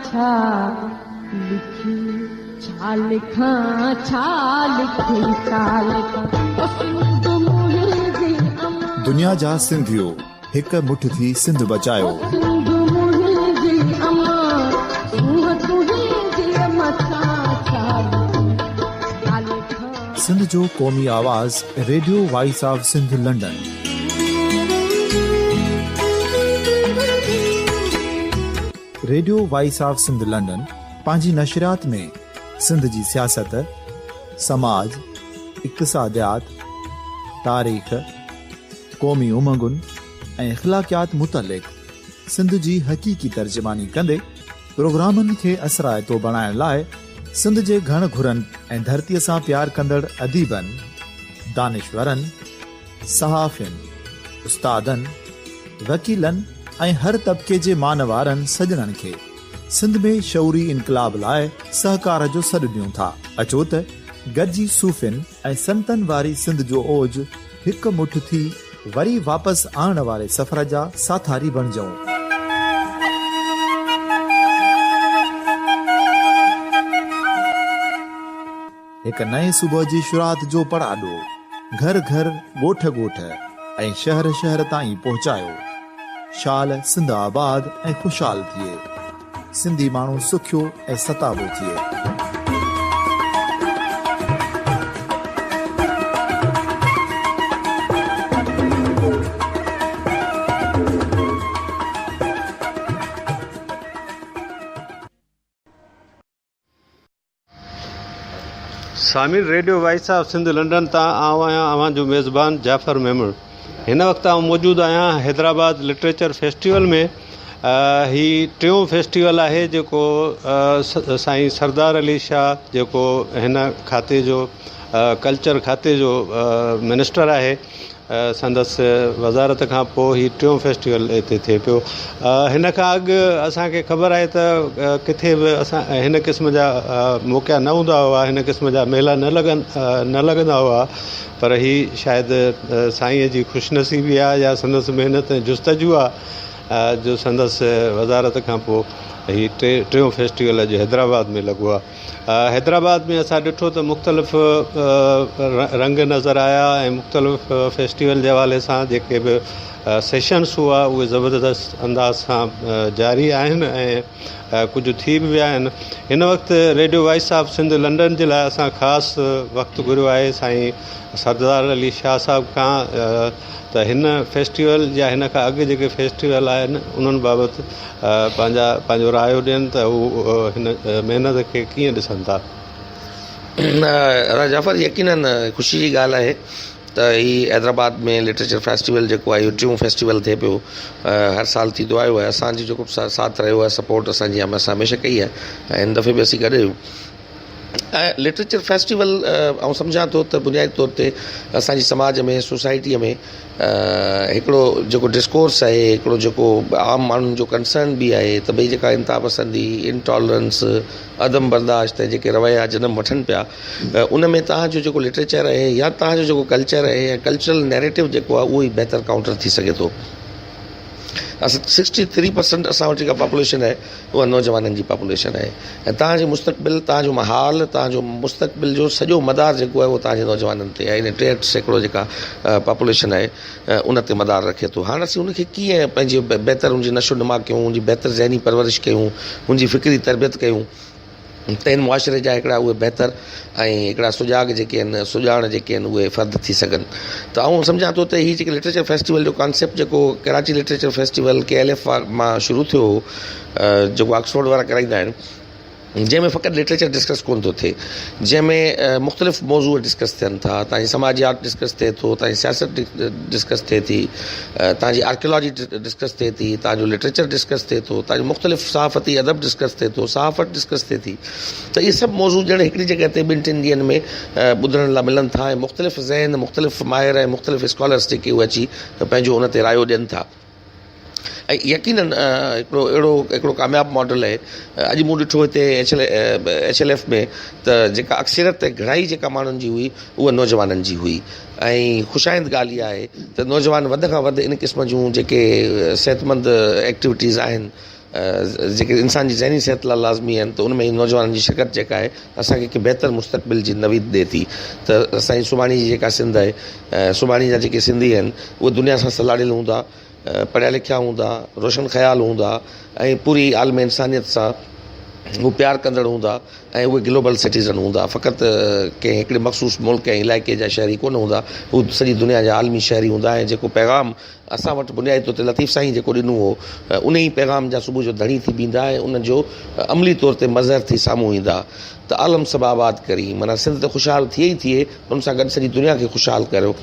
छा लिखी छा लिखां छा लिखी छा लिखां दुनिया जा सिंधियो हिक मुठ थी सिंध बचायो। सिंध जो क़ौमी आवाज़ radio voice of Sindh London. Radio voice of Sindh London पंहिंजी नशरियात में सिंध जी सियासत, समाज, इक़्तिसादियात, तारीख़, क़ौमी उमंगुनि ऐं इख़्लाक़ियात मुतलिक़ सिंध जी हक़ीक़ी तर्जुमानी कंदे प्रोग्रामनि खे असराइतो बणाइण लाइ सिंध जे घण घुरनि ऐं धरतीअ सां प्यार कंदड़ अदीबनि, दानिशवरनि, सहाफ़ियुनि, उस्तादनि, वकीलनि ऐं हर तबिके जे मानवारनि सजणनि खे सिंध में शऊरी इनक़लाब लाइ सहकार जो सॾु ॾियूं था। अचो त गॾिजी सूफ़ियुनि ऐं संतनि वारी सिंध जो ओज हिक मुठ थी वरी वापसि आणण वारे सफ़र जा साथारी बणिजऊं। हिक नए सुबुह जी शुरूआत जो पड़ाॾो घर घर, ॻोठ ॻोठ ऐं शहर शहर ताईं पहुचायो। शाल सिंध आबाद ऐं ख़ुशहाल थिए, सिंधी माण्हू सुखियो ऐं सताबो थिए। Samir radio voice of Sindh London तां आवां जो मेज़बान जाफ़र मेमण। हिन वक़्तु आउं मौजूदु आहियां हैदराबाद लिटरेचर फेस्टिवल में। ही टियों फेस्टिवल आहे जेको साईं सरदार अली शाह जेको हिन खाते जो कल्चर खाते जो मिनिस्टर आहे, संदसि वज़ारत खां पोइ ही टियों फेस्टिवल हिते थिए पियो। हिन खां अॻु असांखे ख़बर आहे त किथे बि असां हिन क़िस्म जा मौक़ा न हूंदा हुआ, हिन क़िस्म जा मेला न लॻंदा हुआ, पर ही शायदि साईंअ जी ख़ुशनसीबी आहे या संदसि महिनत ऐं जुस्तजू आहे जो संदसि वज़ारत खां पोइ ही टियों फेस्टिवल अॼु हैदराबाद में लॻो आहे। हैदराबाद में असां ॾिठो त मुख़्तलिफ़ रंग नज़र आया ऐं मुख़्तलिफ़ फेस्टिवल जे हवाले सां जेके बि सेशन्स हुआ उहे ज़बरदस्त अंदाज़ सां जारी आहिनि ऐं कुझु थी बि विया आहिनि। हिन वक़्तु radio voice of Sindh London जे लाइ असां ख़ासि वक़्तु घुरियो आहे साईं सरदार अली शाह साहिब खां त हिन फेस्टिवल या हिन खां अॻु जेके फेस्टिवल आहिनि उन्हनि बाबति पंहिंजो रायो ॾियनि त हू हिन महिनत खे कीअं ॾिसनि था। जाफ़र, यकीनन ख़ुशी जी ॻाल्हि आहे त ही हैदराबाद में लिटरेचर फेस्टिवल जेको आहे इहो टियों फेस्टिवल थिए पियो। हर साल थींदो आयो आहे। असांजी जेको साथ रहियो आहे, सपोर्ट असांजी असां हमेशह कई आहे ऐं हिन दफ़े बि असीं गॾु आहियूं। ऐं लिटरेचर फेस्टिवल ऐं सम्झां थो त बुनियादी तौर ते असांजी समाज में, सोसाइटीअ में हिकिड़ो जेको डिस्कोर्स आहे, हिकिड़ो जेको आम माण्हुनि जो कंसर्न बि आहे त भई जेका इंता पसंदी, इंटॉलरेंस, अदम बर्दाश्त ऐं जेके रवैया जनम वठनि पिया, उन में तव्हांजो जेको लिटरेचर आहे या तव्हांजो जेको कल्चर आहे ऐं कल्चरल नैरेटिव जेको आहे उहो ई बहितर काउंटर थी सघे थो। 63% असां वटि जेका पॉपुलेशन आहे उहा नौजवाननि जी पॉपुलेशन आहे ऐं तव्हांजे मुस्तक़बिल, तव्हांजो माहौल, तव्हांजो मुस्तक़बिल जो सॼो मदार जेको आहे उहो तव्हांजे नौजवाननि ते आहे। इन 63% जेका पॉपुलेशन आहे उन ते मदार रखे थो। हाणे असीं उनखे कीअं पंहिंजी बहितर हुनजी नशो नुमा कयूं, हुनजी बहितर ज़हनी परवरिश कयूं, हुनजी फ़िक्री तरबियत कयूं त इन मुआशिरे जा हिकिड़ा उहे बहितर ऐं हिकिड़ा सुजाग जेके आहिनि, सुञाण जेके आहिनि उहे फ़र्द थी सघनि। त आउं सम्झां थो त हीअ जेके लिटरेचर फेस्टिवल जो कॉन्सेप्ट जेको कराची लिटरेचर फेस्टिवल KLF मां शुरू थियो हो, जेको ऑक्सफोर्ड वारा कराईंदा आहिनि, जंहिंमें फ़क़ति लिटरेचर डिस्कस कोन थो थिए, जंहिंमें मुख़्तलिफ़ मौज़ू डिस्कस थियनि था। तव्हांजी समाजियात डिस्कस थिए थो, तव्हांजी सियासत डिस्कस थिए थी, तव्हांजी आर्कियोलॉजी डिस्कस थिए थी, तव्हांजो लिटरेचर डिस्कस थिए थो, तव्हांजो मुख़्तलिफ़ सहाफ़ती अदब डिस्कस थिए थो, सहाफ़त डिस्कस थिए थी। त इहे सभु मौज़ू ॼण हिकिड़ी जॻह ते 2-3 ॾींहंनि में ॿुधण लाइ मिलनि था ऐं मुख़्तलिफ़ ज़हन, मुख़्तलिफ़ माहिर ऐं मुख़्तलिफ़ स्कॉलर्स जेके उहे अची पंहिंजो उन ते रायो ॾियनि था। ऐं यकीनन हिकिड़ो कामयाबु मॉडल आहे। अॼु मूं ॾिठो हिते HLF में त जेका अक्सरियत घणाई जेका माण्हुनि जी हुई उहा नौजवाननि जी हुई ऐं ख़ुशाइंद ॻाल्हि इहा आहे त नौजवान वधि खां वधि इन क़िस्म जूं जेके सिहतमंद एक्टिविटीज़ आहिनि जेके इंसान जी ज़हनी सिहत लाइ लाज़मी आहिनि, त उन में नौजवाननि जी शिरकत जेका आहे असांखे हिकु बहितर मुस्तक़बिल जी नवीद ॾिए थी। त असांजी सुभाणे जी जेका सिंध आहे, सुभाणे जा जेके सिंधी आहिनि उहे दुनिया सां सलाड़ियल हूंदा, पढ़िया लिखिया हूंदा, रोशन ख़्याल हूंदा ऐं पूरी आलम इंसानियत सां उहे प्यार कंदड़ हूंदा ऐं उहे ग्लोबल सिटीज़न हूंदा। फ़क़ति कंहिं हिकिड़े मख़सूस मुल्क ऐं इलाइक़े जा शहरी कोन हूंदा, हू सॼी दुनिया जा आलमी शहरी हूंदा। ऐं जेको पैगाम असां वटि बुनियादी तौर ते लतीफ़ साईं जेको ॾिनो हो, उन ई पैगाम जा सुबुह जो धणी थी बींदा ऐं उनजो अमली तौर ते मज़हर थी साम्हूं ईंदा। त आलम सभु आबाद करी, माना सिंध त ख़ुशहाल थिए ई थिए, उन सां गॾु सॼी दुनिया खे ख़ुशहाल करियो।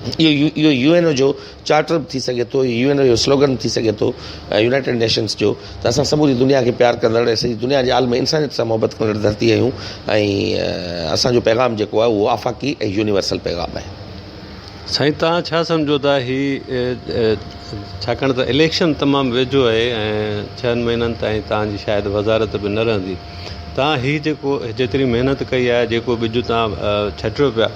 इहो UN जो चार्टर बि थी सघे थो, UN जो स्लोगन थी सघे थो यूनाइटेड नेशंस जो। त असां समूरी दुनिया खे प्यार कंदड़ ऐं सॼी दुनिया जे आलम इंसानियत सां मोहबत कंदड़ धरती आहियूं ऐं असांजो पैगाम जेको आहे उहो आफ़ाक़ी ऐं यूनिवर्सल पैगाम आहे। साईं, तव्हां छा सम्झो था छाकाणि त इलेक्शन तमामु वेझो आहे ऐं 6 महीननि ताईं तव्हांजी शायदि वज़ारत बि न रहंदी, तव्हां जेको जेतिरी महिनत कई आहे, जेको ॿिजु तव्हां छटियो पिया,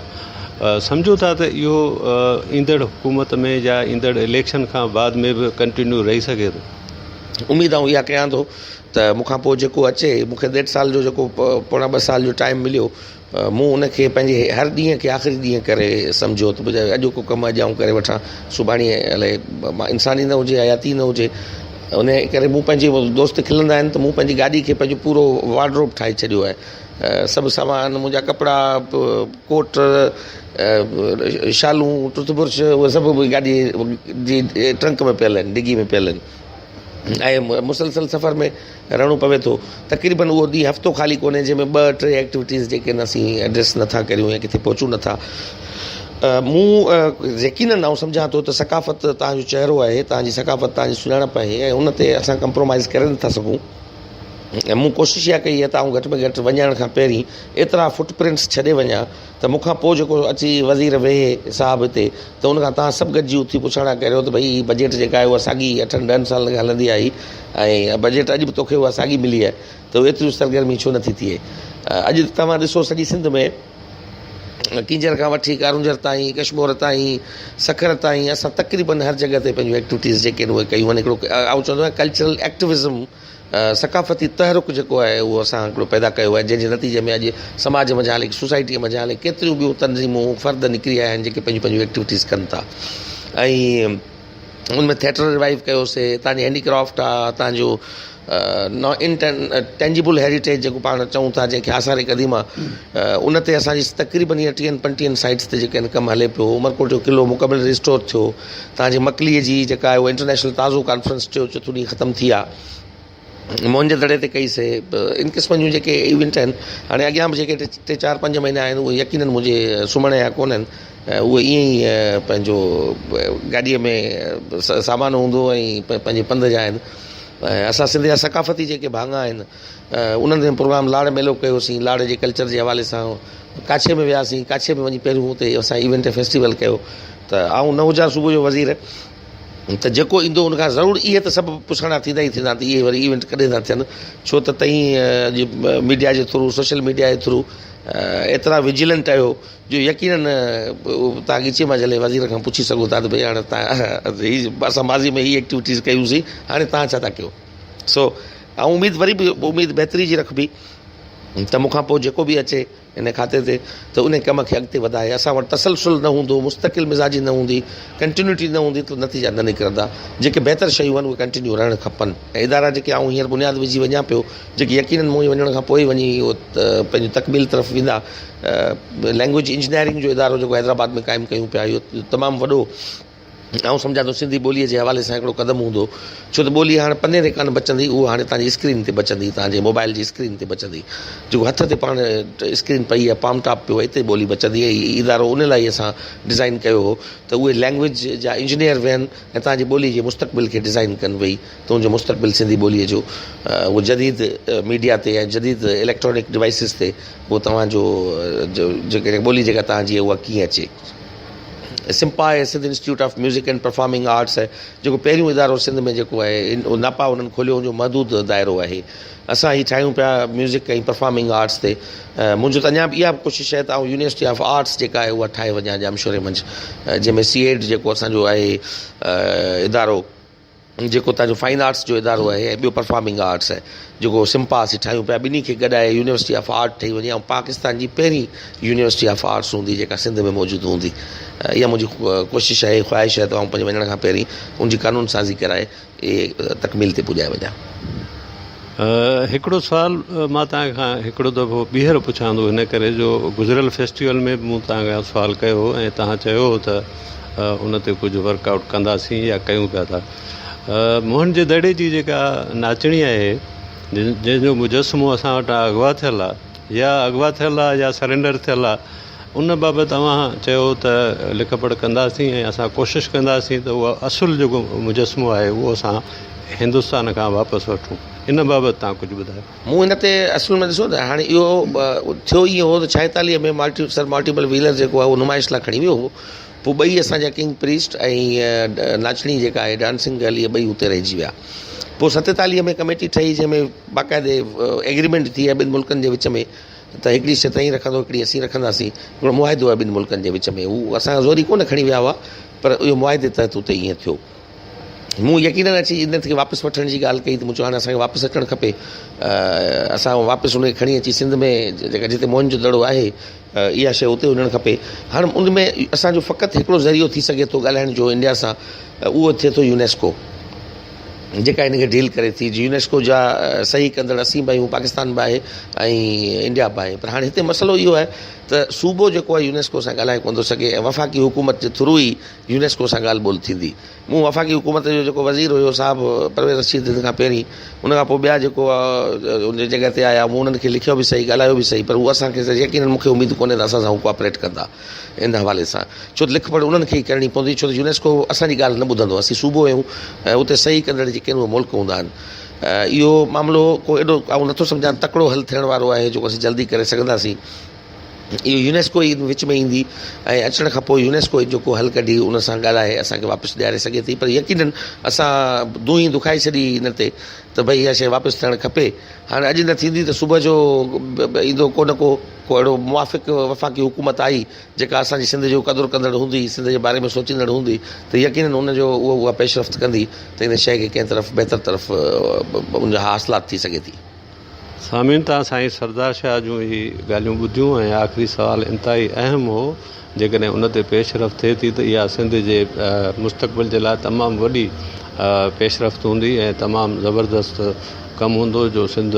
सम्झो था त इहो ईंदड़ हुकूमत में या ईंदड़ इलेक्शन खां बाद में बि कंटिन्यू रही सघे थो? उमेद आऊं इहा कयां थो त मूंखां पोइ जेको अचे, मूंखे 1.5 साल जो जेको पौणा 2 साल जो टाइम मिलियो, मूं उनखे पंहिंजे हर ॾींहं खे आख़िरी ॾींहं करे सम्झो त अॼु को कमु अॼु आऊं करे वठां, सुभाणे अलाए इंसानी न हुजे, हयाती न हुजे। उन करे मूं पंहिंजे दोस्त खिलंदा आहिनि त मूं पंहिंजी गाॾी खे पंहिंजो पूरो वार्डरोब ठाहे छॾियो आहे। सभु सामान, मुंहिंजा कपिड़ा, कोट, शालूं, टूथब्रुश, उहे सभु गाॾी जी ट्रंक में पियल आहिनि, डिगी में पियल आहिनि ऐं मुसलसल सफ़र में रहणो पवे थो। तक़रीबन उहो ॾींहुं हफ़्तो ख़ाली कोन्हे जंहिंमें 2-3 एक्टिविटीज़ जेके असीं एड्रेस नथा करियूं या किथे पहुचूं नथा। मूं यकीनन आऊं सम्झां थो त सकाफ़त तव्हांजो चहिरो आहे, तव्हांजी सकाफ़त तव्हांजी सुञाणप आहे ऐं उन ते असां कंप्रोमाइज़ करे नथा सघूं। ऐं मूं कोशिशि इहा कई आहे त आऊं घटि में घटि वञण खां पहिरीं एतिरा फुटप्रिंट्स छॾे वञा त मूंखां पोइ जेको अची वज़ीर वेहे साहिबु हिते, त उनखां तव्हां सभु गॾिजी उथी पुछाणा करियो त भई बजट जेका आहे उहा साॻी 8-10 साल खां हलंदी आई ऐं बजट अॼु बि तोखे उहा साॻी मिली आहे, त उहो एतिरी सरगर्मी छो नथी थिए। अॼु तव्हां ॾिसो सॼी सिंध में किंजर खां वठी कारुंजर ताईं, कश्मोर ताईं, सखर ताईं असां तक़रीबन हर जॻह ते पंहिंजूं एक्टिविटीज़ जेके आहिनि उहे कयूं आहिनि। हिकिड़ो आऊं चवंदो आहियां कल्चरल एक्टिविज़म, सकाफ़ती तहरुक जेको आहे उहो असां हिकिड़ो पैदा कयो आहे, जंहिंजे नतीजे में अॼु समाज में हाले, सोसाइटीअ में हाले केतिरियूं ॿियूं तनज़ीमूं, फ़र्द निकिरी आया आहिनि जेके पंहिंजूं एक्टिविटीज़ कनि था। ऐं उनमें थिएटर रिवाइव कयोसीं। तव्हांजी हैंडीक्राफ्ट आहे, तव्हांजो टेंजिबल हेरिटेज जेको पाण चऊं था, जंहिंखे आसार क़दीमा, उन ते असांजी तक़रीबन 30-35 साइट्स ते जेके आहिनि कमु हले पियो। उमरकोट जो क़िलो मुकमिल रिस्टोर थियो। तव्हांजी मकलीअ जी जेका आहे उहा इंटरनेशनल ताज़ो कॉन्फ्रेंस थियो, 4 ॾींहं ख़तमु थी आहे, मोहन दड़े ते कईसीं। इन क़िस्म जूं जेके इवेंट आहिनि, हाणे अॻियां बि जेके 3-4-5 महीना आहिनि उहे यकीनन मुंहिंजे सुम्हण जा कोन आहिनि, उहे ईअं ई पंहिंजो गाॾीअ में सामान हूंदो ऐं पंहिंजे पंध जा आहिनि। असां सिंध जा सकाफ़ती जेके भाङा आहिनि उन्हनि ते प्रोग्राम लाड़ मेलो कयोसीं, लाड़ जे कल्चर जे हवाले सां। काछे में वियासीं, काछे में वञी पहिरियों हुते असां इवेंट फेस्टिवल कयो। त आऊं न हुजां सुबुह जो वज़ीर, त जेको ईंदो उनखां ज़रूरु इहे त सभु पुछणा थींदा ई थींदा त इहे वरी इवेंट कॾहिं था थियनि, छो त तई अॼु मीडिया जे थ्रू, सोशल मीडिया जे थ्रू एतिरा विजिलेंट आहियो जो यकीनन तव्हां ॻिचे मां जले वज़ीर खां पुछी सघो था त भई हाणे तव्हां असां माज़ी में हीअ एक्टिविटीज़ कयूंसीं, हाणे तव्हां छा था कयो। सो ऐं उमेदु वरी बि उमेदु बहितरी जी रखबी त मूंखां पोइ जेको बि अचे इन खाते ते त उन कम खे अॻिते वधाए। असां वटि तसलसुल न हूंदो, मुस्तक़िल मिज़ाजी न हूंदी, कंटिन्यूटी न हूंदी, त नतीजा न निकिरंदा। जेके बहितर शयूं आहिनि उहे कंटिन्यू रहणु खपनि। ऐं इदारा जेके आऊं हींअर बुनियादु विझी वञा पियो, जेके यकीनन मूं वञण खां पोइ वञी उहो पंहिंजी तकमील तरफ़ वेंदा। लैंग्वेज इंजीनियरिंग जो इदारो जेको हैदराबाद में क़ाइमु कयूं पिया, इहो तमामु वॾो ऐं सम्झां थो सिंधी ॿोलीअ जे हवाले सां हिकिड़ो क़दमु हूंदो, छो त ॿोली हाणे पने ते कान बचंदी, उहो हाणे तव्हांजी स्क्रीन ते बचंदी, तव्हांजे मोबाइल जी स्क्रीन ते बचंदी। जेको हथ ते पाण स्क्रीन पई आहे, पाम टॉप पियो आहे, हिते ॿोली बचंदी। ऐं इदारो उन लाइ असां डिज़ाइन कयो हो त उहे लैंग्वेज जा इंजीनियर वेहनि ऐं तव्हांजी ॿोली जे मुस्तक़बिल खे डिज़ाइन कनि भई तुंहिंजो मुस्तक़बिल सिंधी ॿोलीअ जो उहो जदीद मीडिया ते ऐं जदीद इलेक्ट्रॉनिक डिवाइसिस ते उहो तव्हांजो जेके ॿोली जेका तव्हांजी आहे उहा कीअं अचे। सिम्पा आहे, Sindh institute of music and performing arts आहे, जेको पहिरियों इदारो सिंध में जेको आहे नापा उन्हनि खोलियो, जो महदूद दाइरो आहे। असां ही ठाहियूं पिया म्यूज़िक ऐं परफॉर्मिंग आर्ट्स ते। मुंहिंजो त अञा बि इहा कोशिशि आहे त आउं यूनिवर्सिटी ऑफ आर्ट्स जेका आहे उहा ठाहे वञा जामशोरे मंझि, जंहिंमें CED जेको असांजो आहे इदारो, जेको तव्हांजो फाइन आर्ट्स जो इदारो आहे ऐं ॿियो परफॉर्मिंग आर्ट्स आहे जेको सिम्पास ठाहियूं पिया, ॿिन्ही खे गॾाए यूनिवर्सिटी ऑफ आर्ट ठही वञे ऐं पाकिस्तान जी पहिरीं यूनिवर्सिटी ऑफ आर्ट्स हूंदी जेका सिंध में मौजूदु हूंदी। इहा मुंहिंजी कोशिशि आहे, ख़्वाहिश आहे त आउं पंहिंजे वञण खां पहिरीं उनजी कानून साज़ी कराए इहे तकमील ते पुॼाए वञा। हिकिड़ो सुवाल मां तव्हां खां हिकिड़ो दफ़ो ॿीहर पुछां थो, हिन करे जो गुज़िरियल फेस्टिवल में मूं तव्हां खां सुवाल कयो ऐं तव्हां चयो त उन ते कुझु वर्कआउट कंदासीं या कयूं पिया था। मोहन जे दड़े जी जेका नाचणी आहे जंहिंजो मुजस्मो असां वटां अॻुवा थियल आहे या सरेंडर थियल आहे, उन बाबति तव्हां चयो त लिख पढ़ कंदासीं ऐं असां कोशिशि कंदासीं त उहा असुलु जेको मुजस्मो आहे उहो असां हिंदुस्तान खां वापसि वठूं। इन बाबति तव्हां कुझु ॿुधायो। मूं हिन ते असुल में ॾिसो त हाणे इहो थियो ईअं हो त 46 में मल्टीपल व्हीलर जेको आहे उहो नुमाइश लाइ खणी वियो हो, पोइ ॿई असांजा किंग प्रीस्ट ऐं नाचणी जेका आहे डांसिंग गर्ल इहे ॿई हुते रहिजी विया। पोइ 47 में कमेटी ठही जंहिंमें बाक़ाइदे एग्रीमेंट थी आहे ॿिनि मुल्कनि जे विच में त हिकिड़ी शइ रखंदो हिकिड़ी असीं रखंदासीं, हिकिड़ो मुआदो आहे ॿिनि मुल्कनि जे विच में। उहो असां ज़ोरी कोन खणी विया हुआ पर इहो मुआदे तहत हुते ईअं थियो। मूं यकीनन अची इन खे वापसि वठण जी ॻाल्हि कई त मूं चयो हाणे असांखे वापसि अचणु खपे, असां वापसि उनखे खणी अची सिंध में जेका जिते मोहन जो दड़ो आहे इहा शइ उते वञणु खपे। हाणे उन में असांजो फ़क़ति हिकिड़ो ज़रियो थी सघे थो ॻाल्हाइण जो इंडिया सां, उहो थिए थो यूनेस्को जेका हिनखे डील करे थी। यूनेस्को जा सही कंदड़ असीं बि आहियूं, पाकिस्तान बि आहे ऐं इंडिया बि आहे। पर हाणे हिते मसइलो इहो आहे त सूबो जेको आहे यूनेस्को सां ॻाल्हाए कोन थो सघे ऐं वफ़ाक़ी हुकूमत जे थ्रू ई यूनेस्को सां ॻाल्हि ॿोल थींदी। मूं वफ़ाक़ी हुकूमत जो जेको वज़ीर हुयो साहिबु परवेज़ रशीद खां पहिरीं, उन खां पोइ ॿिया जेको उन जॻह ते आया, मूं उन्हनि खे लिखियो बि सही, ॻाल्हायो बि सही, पर उहा असांखे यकीनन मूंखे उमेदु कोन्हे त असां सां हू कोऑपरेट कंदा इन हवाले सां, छो त लिख पढ़ उन्हनि खे ई करणी पवंदी, छो त यूनेस्को असांजी ॻाल्हि न ॿुधंदो। असीं सूबो आहियूं ऐं उते सही कंदड़ जेके आहिनि उहे मुल्क हूंदा आहिनि। इहो मामिलो को एॾो आउं नथो सम्झां तकिड़ो हल थियण वारो आहे जेको असीं जल्दी करे सघंदासीं। इहो यूनेस्को ई विच में ईंदी ऐं अचण खां पोइ यूनेस्को ई जेको हल कढी उन सां ॻाल्हाए असांखे वापसि ॾियारे सघे थी। पर यकीनन असां दूई दुखाए छॾी हिन ते त भई इहा शइ वापसि थियणु खपे। हाणे अॼु न थींदी त सुबुह जो ईंदो को अहिड़ो मुवाफ़िक़ वफ़ाक़ी हुकूमत आई जेका असांजी सिंध जो क़दुरु कंदड़ हूंदी, सिंध जे बारे में सोचींदड़ हूंदी, त यकीनन उनजो उहा पेशरफ़्त कंदी त इन शइ खे कंहिं तरफ़ बहितर तरफ़ उनजा हासिलात थी सघे थी। सामीन, तव्हां साईं सरदार शाह जूं ही ॻाल्हियूं ॿुधियूं ऐं आख़िरी सुवाल इंतिहाई अहम हो। जेकॾहिं उन ते पेशरफ़्त थिए थी त इहा सिंध जे मुस्तक़बिल जे लाइ तमामु वॾी पेशरफ़्त हूंदी ऐं तमामु ज़बरदस्त कमु हूंदो जो सिंध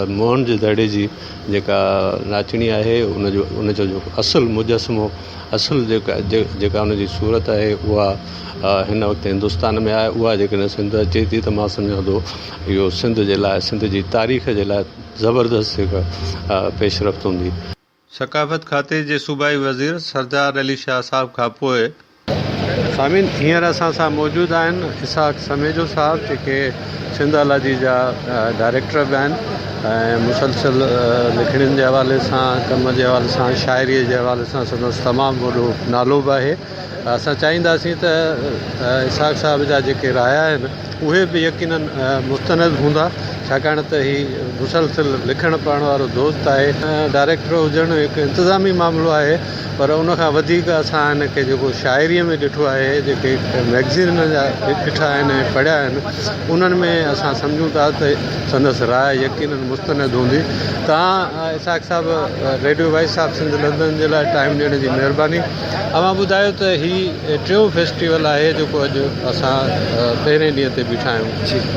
मोहन जे दड़े जी जेका नाचणी आहे उनजो जो असुलु मुजस्मो, असुलु जेका उनजी सूरत आहे उहा हिन वक़्तु हिंदुस्तान में आहे। उहा जेकॾहिं सिंध अचे थी त मां सम्झां थो इहो सिंध जे लाइ, सिंध जी तारीख़ जे लाइ ज़बरदस्त हिकु पेशरफ़्त हूंदी। सक़ाफ़त खाते जे सूबाई वज़ीर सरदार अली शाह साहिब खां पोइ सामीन हींअर असां सां मौजूदु आहिनि इसाक समेजो साहिब, जेके सिंध अलाजी जा डायरेक्टर बि आहिनि ऐं मुसलसिल लिखणियुनि जे हवाले सां, कम जे हवाले सां, शाइरीअ जे हवाले सां संदसि तमामु वॾो नालो बि आहे। असां चाहींदासीं त इसाक साहिब जा जेके राया आहिनि उहे बि यकीनन मुस्तनद हूंदा, छाकाणि त हीउ मुसलसिल लिखणु पढ़ण वारो दोस्त आहे। डायरेक्टर हुजणु हिकु इंतिज़ामी मामिलो आहे, पर उनखां वधीक असां हिनखे जेको शाइरीअ में ॾिठो आहे, जेके मैगज़ीन जा ॾिठा आहिनि ऐं पढ़िया आहिनि, उन्हनि में असां सम्झूं था त संदसि राय यकीनन मुस्तनद हूंदी। तव्हां इसाक साहिबु radio voice of Sindh London जे लाइ टाइम ॾियण जी महिरबानी। अवां ॿुधायो त हीउ टियों फेस्टिवल आहे जेको अॼु असां पहिरें ॾींहं ते बीठा आहियूं।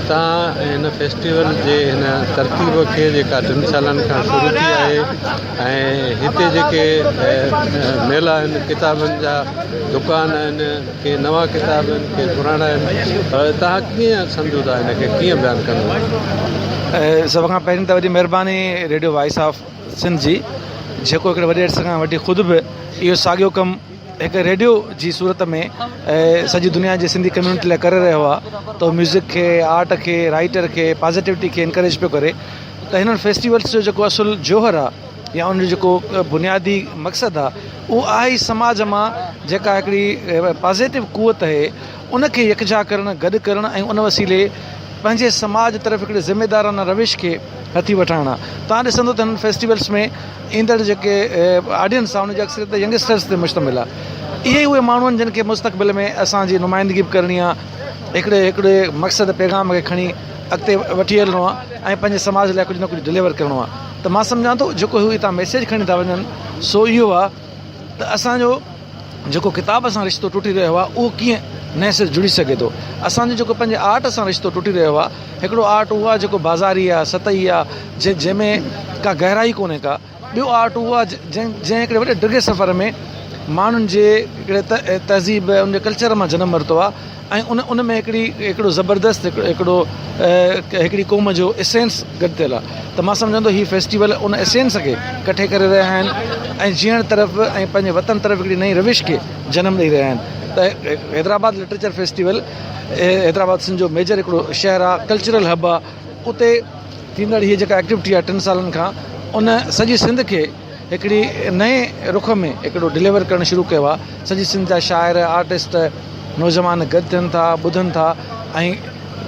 तव्हां हिन फेस्टिवल जे हिन तरतीब खे जेका 3 सालनि खां शुरू थी आहे ऐं हिते जेके मेला आहिनि, किताबनि जा दुकान आहिनि, के नवां किताब आहिनि, के पुराणा आहिनि, तव्हां कीअं सम्झो था हिनखे, कीअं बयानु कंदो? सभ खां पहिरीं त वॾी महिरबानी रेडियो वॉइस ऑफ सिंध जी, जेको हिकिड़े वॾे अर्से खां वठी ख़ुदि बि इहो साॻियो कमु हिकु रेडियो जी सूरत में सॼी दुनिया जी सिंधी कम्यूनिटी लाइ करे रहियो आहे, त म्यूज़िक खे, आर्ट खे, राइटर खे, पॉज़िटिविटी खे इनकरेज पियो करे। त हिननि फेस्टिवल्स जो जेको असुलु जोहर आहे या उनजो जेको बुनियादी मक़सदु आहे उहो आहे ई समाज मां जेका हिकिड़ी पॉज़िटिव कुवत आहे उनखे यकजा करणु, गॾु करणु ऐं उन वसीले पंहिंजे समाज तरफ़ हिकिड़े ज़िम्मेदाराना रविश खे हथी वठाइणु आहे। तव्हां ॾिसंदो त हिननि फेस्टिवल्स में ईंदड़ जेके ऑडियंस आहे उनजी अक्सरियत यंगस्टर्स ते मुश्तमिल आहे। इहे उहे माण्हू आहिनि जिन खे मुस्तक़बिल में असांजी नुमाइंदगी बि करणी आहे, हिकिड़े मक़सद पैगाम खे खणी अॻिते वठी हलिणो आहे ऐं पंहिंजे समाज लाइ कुझु न कुझु डिलीवर करिणो आहे। त मां सम्झां थो जेको हू हितां मैसेज खणी था वञनि सो इहो आहे त असांजो जेको किताब सां रिश्तो टुटी रहियो आहे उहो कीअं नए से जुड़ी सघे थो। असांजो जेको पंहिंजे आर्ट सां रिश्तो टुटी रहियो आहे, हिकिड़ो आर्ट उहो आहे जेको बाज़ारी आहे, सतही आहे, जंहिंमें का गहराई कोन्हे का। ॿियो आर्ट उहो आहे जंहिं हिकिड़े वॾे डिघे सफ़र में माण्हुनि जे हिकिड़े तहज़ीब उनजे कल्चर मां जनमु वरितो आहे ऐं उन में हिकिड़ो ज़बरदस्त हिकिड़ी क़ौम जो एसेंस गॾियल आहे। त मां सम्झंदो हीउ फेस्टिवल उन एसेंस खे कठे करे रहिया आहिनि ऐं जीअण तरफ़ ऐं पंहिंजे वतन तरफ़ हिकिड़ी नई रविश खे जनमु ॾेई रहिया आहिनि। त हैदराबाद लिटरेचर फेस्टिवल हैदराबाद सिंध जो मेजर हिकिड़ो शहरु आहे, कल्चरल हब आहे। उते थींदड़ हीअ जेका एक्टिविटी आहे 3 सालनि खां, उन सॼी सिंध खे हिकिड़ी नए रुख में हिकिड़ो डिलीवर करणु शुरू कयो आहे। सॼी सिंध जा शाइर, आर्टिस्ट, नौजवान गॾु थियनि था, ॿुधनि था ऐं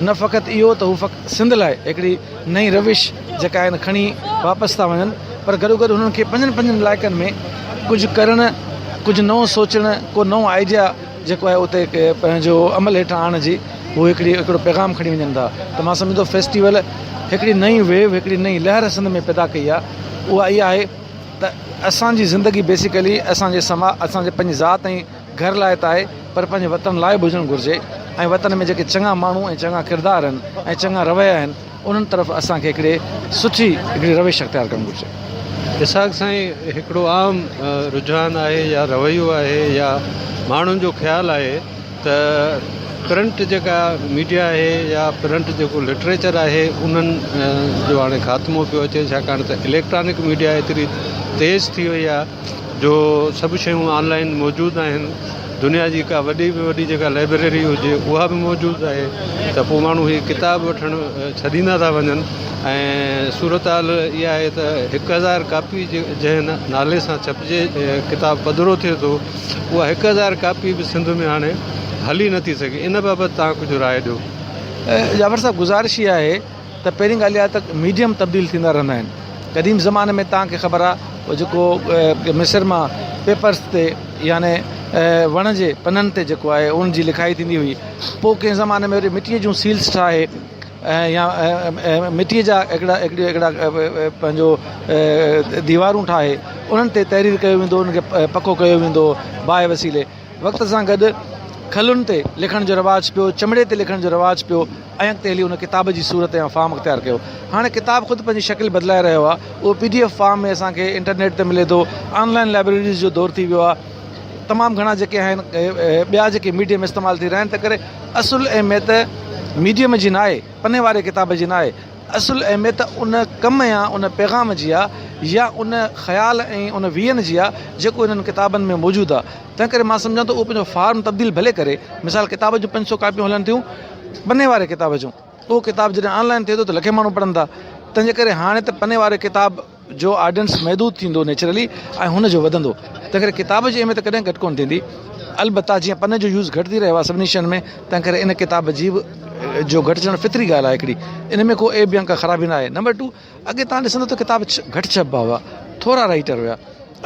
न फ़क़ति इहो त हू सिंध लाइ हिकिड़ी नई रविश जेका आहिनि खणी वापसि था वञनि, पर गॾोगॾु हुननि खे पंहिंजनि इलाइक़नि में कुझु करणु, कुझु नओं सोचणु, को नओं आइडिया जेको आहे उते पंहिंजो अमल हेठां आणण जी उहो हिकिड़ो पैगाम खणी वञनि था। त मां सम्झो फेस्टिवल हिकिड़ी नई वेव, हिकिड़ी नई लहर सिंध में पैदा कई आहे। उहा इहा आहे त असांजी ज़िंदगी बेसिकली असांजे पंहिंजी ज़ात ऐं घर लाइ त आहे, पर पंहिंजे वतन लाइ बि हुजणु घुरिजे ऐं वतन में जेके चङा माण्हू ऐं चङा किरदार आहिनि ऐं चङा रवैया आहिनि उन्हनि तरफ़ असांखे हिकिड़ी रविश अख़्तियार करणु घुरिजे। इसाक़ साईं, हिकिड़ो आम रुझान आहे या रवैयो आहे या माण्हुनि जो ख़्यालु आहे त प्रिंट जेका मीडिया आहे या प्रिंट जेको लिटरेचर आहे उन्हनि जो हाणे ख़ात्मो पियो अचे, छाकाणि त इलेक्ट्रॉनिक मीडिया एतिरी तेज़ थी वई आहे जो सभु शयूं ऑनलाइन मौजूदु आहिनि। दुनिया जी का वॾी में वॾी जेका लाइब्रेरी हुजे उहा बि मौजूदु आहे, त पोइ माण्हू हीअ किताब वठणु छॾींदा था वञनि। ऐं सूरत हाल इहा आहे त 1000 कापी जंहिं नाले सां छपिजे किताब पधिरो थिए थो, उहा 1000 कापी बि सिंध में हाणे हली नथी सघे। इन बाबति तव्हां कुझु राय ॾियो। जाफ़र साहब, गुज़ारिश इहा आहे त पहिरीं ॻाल्हि आहे त मीडियम तब्दील थींदा रहंदा आहिनि। क़दीम ज़माने में तव्हांखे ख़बर आहे जेको मिस्र मां पेपर्स ते याने वण जे पननि ते जेको आहे उन जी लिखाई थींदी हुई। पोइ कंहिं ज़माने में वरी मिटीअ जूं सील्स ठाहे या मिटीअ जा हिकिड़ा पंहिंजो दीवारूं ठाहे उन्हनि ते तहरीर कयो वेंदो, उनखे पको कयो वेंदो बाहि वसीले। वक़्त सां गॾु खलुनि ते लिखण जो रवाजु पियो, चमड़े ते लिखण जो रवाजु पियो ऐं अॻिते हली उन किताब जी सूरत या फॉर्म अख़्तियार कयो। हाणे किताब ख़ुदि पंहिंजी शकिल बदिलाए रहियो आहे। उहो PDF फॉर्म में असांखे इंटरनेट ते मिले थो। ऑनलाइन लाइब्रेरीज़ जो दौरु थी वियो आहे। तमामु घणा जेके आहिनि ॿिया जेके मीडियम इस्तेमालु थी रहिया आहिनि, त करे असुलु अहमियत मीडियम जी न आहे, पने वारे किताब जी न आहे। असुलु अहमियत उन कम या उन पैगाम जी आहे या उन ख़्याल ऐं उन वीहन जी आहे जेको इन्हनि किताबनि में मौजूदु आहे। तंहिं करे मां सम्झां थो उहो पंहिंजो फॉर्म तब्दील भले करे। मिसाल किताब जूं 500 कापियूं हलनि थियूं पने वारे किताब जूं, उहो किताब जॾहिं ऑनलाइन थिए थो त लखे माण्हू पढ़नि था। तंहिंजे करे हाणे त पने वारे किताब जो ऑडियंस महदूद थींदो नेचुरली ऐं हुनजो वधंदो। तंहिं करे किताब जी अहमियत कॾहिं घटि कोन थींदी। अलबत्ता जीअं पने जो यूज़ घटि थी रहियो आहे सभिनी शयुनि में, तंहिं करे इन किताब जी बि जो घटिजणु फितरी ॻाल्हि आहे हिकिड़ी। इन में को एब या का ख़राबी न आहे। नंबर 2, अॻे तव्हां ॾिसंदो त किताब घटि छपबा हुआ, थोरा राइटर हुआ।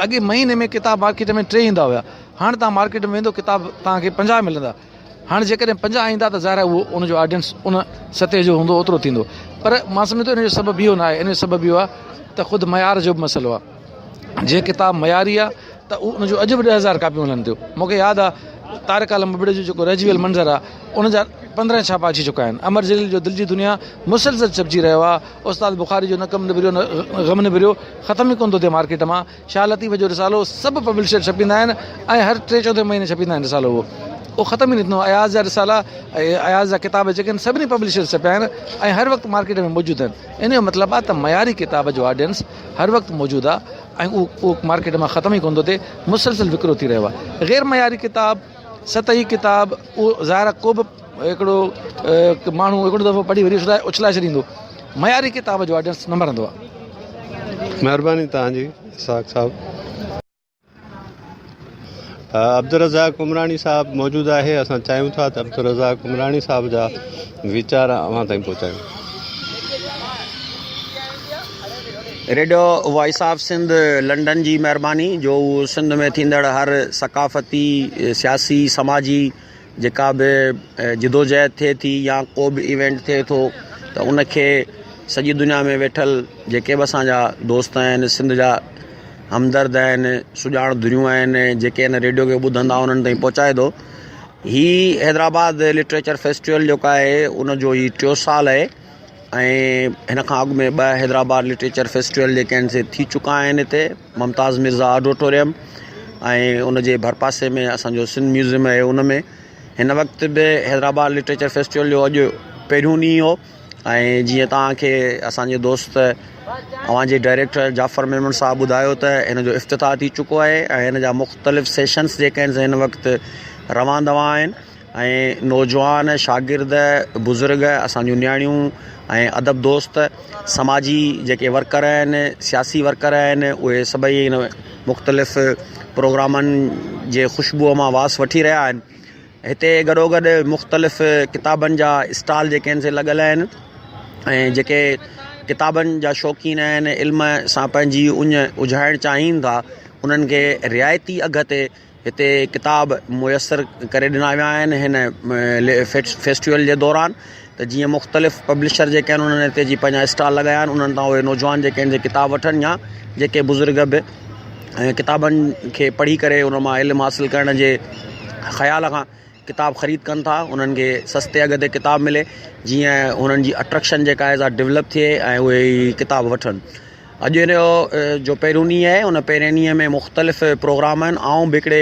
अॻे महीने में किताब मार्केट में 3 ईंदा हुआ। हाणे तव्हां मार्केट में वेंदो किताब तव्हांखे 50 मिलंदा। हाणे जेकॾहिं 50 ईंदा त ज़ाहिर आहे उहो उनजो ऑडियंस उन सतह जो हूंदो, ओतिरो थींदो। पर मां सम्झो इन जो सबबु इहो न आहे। इन जो सबबु इहो आहे त ख़ुदि मयार जो बि मसइलो आहे। जे किताब मयारी आहे त उनजो अॼु बि 10,000 कापियूं हलनि थियूं। मूंखे यादि आहे तारिक आलम बबड़े जो जेको रजवियल मंज़र आहे उनजा 15 छापा अची चुका आहिनि। अमर जलील जो दिलि जी दुनिया मुसलसल छपजी रहियो आहे। उस्ताद बुखारी जो न कमु निबिरियो न ग़म निबिरियो, ख़तम ई कोन थो थिए मार्केट मां। शाह लतीफ़ जो रिसालो सभु पब्लिशर छपींदा आहिनि ऐं हर 3-4 महीने छपींदा आहिनि रिसालो। उहो ख़तम ई न थींदो। अयाज़ जा रिसाला, अयाज़ जा किताब जेके आहिनि सभिनी पब्लिशर छपिया आहिनि ऐं हर वक़्तु मार्केट में मौजूदु आहिनि। इन जो मतिलबु आहे त मयारी किताब जो ऑडियंस हर वक़्तु मौजूदु आहे ऐं उहो मार्केट मां ख़तम ई कोन थो थिए, मुसलसल विकिरो थी रहियो आहे। ग़ैर मयारी किताब, सतही किताब, उहो ज़ाहिर को बि हिकिड़ो माण्हू हिकिड़ो दफ़ो पढ़ी वरी उछलाए छॾींदो। मयारी किताब जो ऑडियंस न मरंदो आहे। महिरबानी तव्हांजी इसाक़ साहब। अब्दुल रज़ाक उमरानी साहब मौजूदु आहे। असां चाहियूं था त अब्दुल रज़ाक उमरानी साहब जा वीचार अव्हां ताईं पहुचायूं। Radio voice of Sindh London जी महिरबानी जो सिंध में थींदड़ हर सकाफ़ती, सियासी, समाजी जेका बि जिदोजहद थिए थी या को बि इवेंट थिए थो त उनखे सॼी दुनिया में वेठल जेके बि असांजा दोस्त आहिनि, सिंध जा हमदर्द आहिनि, सुञाण दुरियूं आहिनि, जेके हिन रेडियो खे ॿुधंदा उन्हनि ताईं पहुचाए थो। ही हैदराबाद लिटरेचर फेस्टिवल जेका आहे उनजो ही 3 साल आहे ऐं हिन खां अॻु में 2 हैदराबाद लिटरेचर फेस्टिवल जेके आहिनि से थी चुका आहिनि हिते मुमताज़ मिर्ज़ा ऑडिटोरियम ऐं उनजे भरपासे में असांजो सिंध म्यूज़ियम आहे। उन में हिन वक़्तु बि हैदराबाद लिटरेचर फेस्टिवल जो अॼु पहिरियों ॾींहुं हो ऐं जीअं तव्हांखे असांजे दोस्त अव्हांजे डायरेक्टर जाफ़र मेमन साहब ॿुधायो त हिन जो इफ़्तिताह थी चुको आहे ऐं हिन जा मुख़्तलिफ़ सेशन्स जेके आहिनि हिन वक़्तु रवां दवा आहिनि ऐं नौजवान शागिर्द बुज़ुर्ग असांजूं नियाणियूं ऐं अदब दोस्त समाजी जेके वर्कर आहिनि, सियासी वर्कर आहिनि, उहे सभई हिन मुख़्तलिफ़ प्रोग्रामनि जे ख़ुशबूअ मां वास वठी रहिया आहिनि। हिते गॾोगॾु मुख़्तलिफ़ किताबनि जा स्टॉल जेके आहिनि से लॻल आहिनि ऐं जेके किताबनि जा शौक़ीन आहिनि, इल्म सां पंहिंजी उझाइणु चाहिनि था, उन्हनि खे रिआयती अघ ते हिते किताब मुयसरु करे ॾिना विया आहिनि हिन फेस्टिवल जे दौरान। त जीअं मुख़्तलिफ़ पब्लिशर जेके आहिनि उन्हनि हिते जी पंहिंजा स्टॉल लॻाया आहिनि, उन्हनि तां उहे नौजवान जेके आहिनि किताब वठनि या जेके बुज़ुर्ग बि किताबनि खे पढ़ी करे उन मां इल्मु हासिलु करण जे ख़्याल खां किताब ख़रीद कनि था, उन्हनि खे सस्ते अघ ते किताब मिले जीअं उन्हनि जी अट्रैक्शन जेका आहे सा डेवलप थिए ऐं उहे किताब वठनि। अॼु हिन जो पहिरियों ॾींहुं आहे, उन पहिरें ॾींहं में मुख़्तलिफ़ प्रोग्राम आहिनि। आउं बि हिकिड़े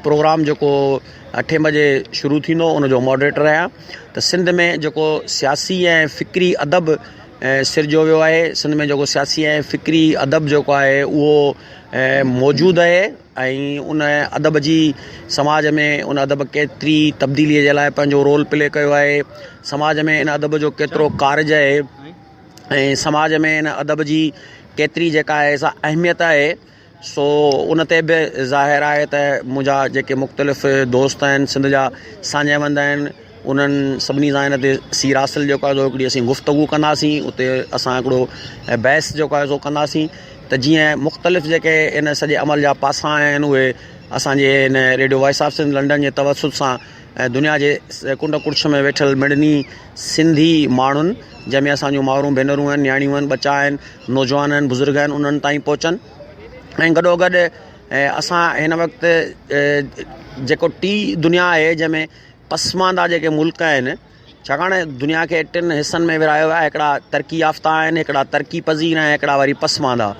प्रोग्राम जेको 8 बजे शुरू थींदो उनजो मॉडरेटर आहियां। त सिंध में जेको सियासी ऐं फ़िक्री अदब सिरजो वियो आहे, सिंध में जेको सियासी ऐं फ़िक्री अदब जेको आहे उहो मौजूदु आहे ऐं उन अदब जी समाज में उन अदब केतिरी तब्दीलीअ जे लाइ पंहिंजो रोल प्ले कयो आहे, समाज में इन अदब जो केतिरो कारज आहे ऐं समाज में इन अदब जी केतिरी जेका आहे सा अहमियत आहे। सो उन ते बि ज़ाहिर आहे त मुंहिंजा जेके मुख़्तलिफ़ दोस्त आहिनि, सिंध जा सान्यावंद आहिनि, उन्हनि सभिनी सां हिन ते सीर हासिल जेको आहे हिकिड़ी असीं गुफ़्तगू कंदासीं, उते असां हिकिड़ो बहस जेको आहे सो कंदासीं त जीअं मुख़्तलिफ़ जेके इन सॼे अमल जा पासा आहिनि उहे असांजे हिन radio voice of Sindh London जे तवसुत सां दुनिया जे कुंड कुर्छ में वेठल मिड़नी सिंधी माण्हुनि जंहिंमें असांजूं मावरूं भेनरूं आहिनि, नियाणियूं आहिनि, बचा आहिनि, नौजवान आहिनि, बुज़ुर्ग आहिनि, उन्हनि ताईं पहुचनि। ऐं गॾोगॾु असां हिन वक़्तु जेको टी दुनिया आहे जंहिंमें पसमांदा जेके मुल्क आहिनि, छाकाणि दुनिया खे 3 हिसनि में विरायो आहे, हिकिड़ा तरक़ी याफ़्ता आहिनि, हिकिड़ा तरक़ी पज़ीर ऐं हिकिड़ा वरी पसमांदा।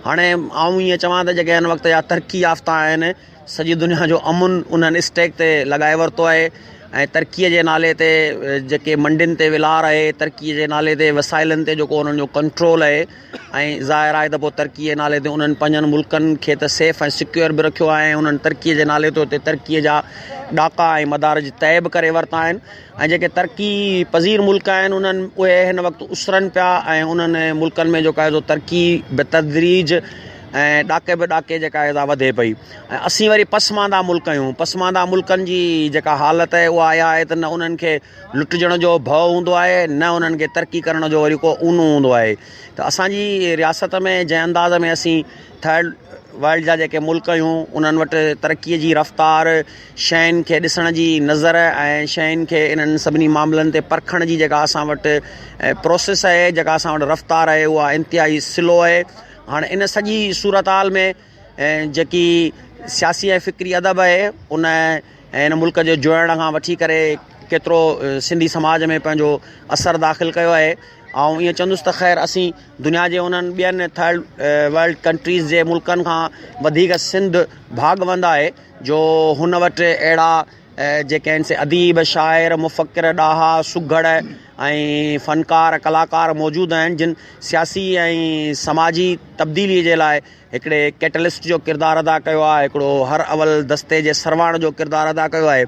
हाणे आऊं ईअं चवां त जेके हिन वक़्तु जा तरक़ी याफ़्ता आहिनि सॼी दुनिया जो अमुन उन्हनि स्टेक ते लॻाए वरितो आहे ऐं तरक़ीअ जे नाले ते जेके मंडियुनि ते विलार आहे, तरक़ीअ जे नाले ते वसाइलनि ते जेको उन्हनि जो कंट्रोल आहे ऐं ज़ाहिर आहे त पोइ तरक़ीअ जे नाले ते उन्हनि पंहिंजनि मुल्कनि खे त सेफ ऐं सिक्योर बि रखियो आहे ऐं उन्हनि तरक़ीअ जे नाले ते उते तरक़ीअ जा ॾाका ऐं मदारज तय बि करे वरिता आहिनि। ऐं जेके तरक़ी पज़ीर मुल्क आहिनि उन्हनि उहे हिन वक़्तु उसरनि पिया ऐं उन्हनि मुल्कनि में जेको आहे सो तरक़ी बेतदरीज ऐं ॾाके बि ॾाके जेका आहे सा वधे पई। ऐं असीं वरी पसमांदा मुल्क आहियूं। पसमांदा मुल्कनि जी जेका हालत आहे उहा इहा आहे त न उन्हनि खे लुटिजण जो भउ हूंदो आहे, न उन्हनि खे तरक़ी करण जो वरी को ऊनो हूंदो आहे। त असांजी रियासत में जंहिं अंदाज़ में असीं थर्ड वर्ल्ड जा जेके मुल्क आहियूं उन्हनि वटि तरक़ीअ जी रफ़्तार, शयुनि खे ॾिसण जी नज़र ऐं शयुनि खे इन्हनि सभिनी मामलनि ते परखण जी जेका असां वटि प्रोसेस आहे, जेका असां वटि रफ़्तार आहे, उहा इंतिहाई स्लो आहे। हाणे इन सॼी सूरत हाल में जेकी सियासी ऐं फ़िक्री अदब आहे उन हिन मुल्क जे जुड़ण खां वठी करे केतिरो सिंधी समाज में पंहिंजो असरु दाख़िल कयो आहे। ऐं ईअं चवंदुसि त ख़ैर असीं दुनिया जे उन्हनि ॿियनि थर्ड वर्ल्ड कंट्रीज़ जे मुल्कनि खां वधीक सिंध भागवंद आहे जो हुन वटि अहिड़ा जेके आहिनि से अदीब, शाइर, मुफ़क्किर, ॾाहा, सुघड़ ऐं फ़नकार, कलाकार मौजूदु आहिनि जिन सियासी ऐं समाजी तब्दीलीअ जे लाइ हिकिड़े कैटलिस्ट जो किरदारु अदा कयो आहे, हिकिड़ो हर अवल दस्ते जे सरवाण जो किरदारु अदा कयो आहे।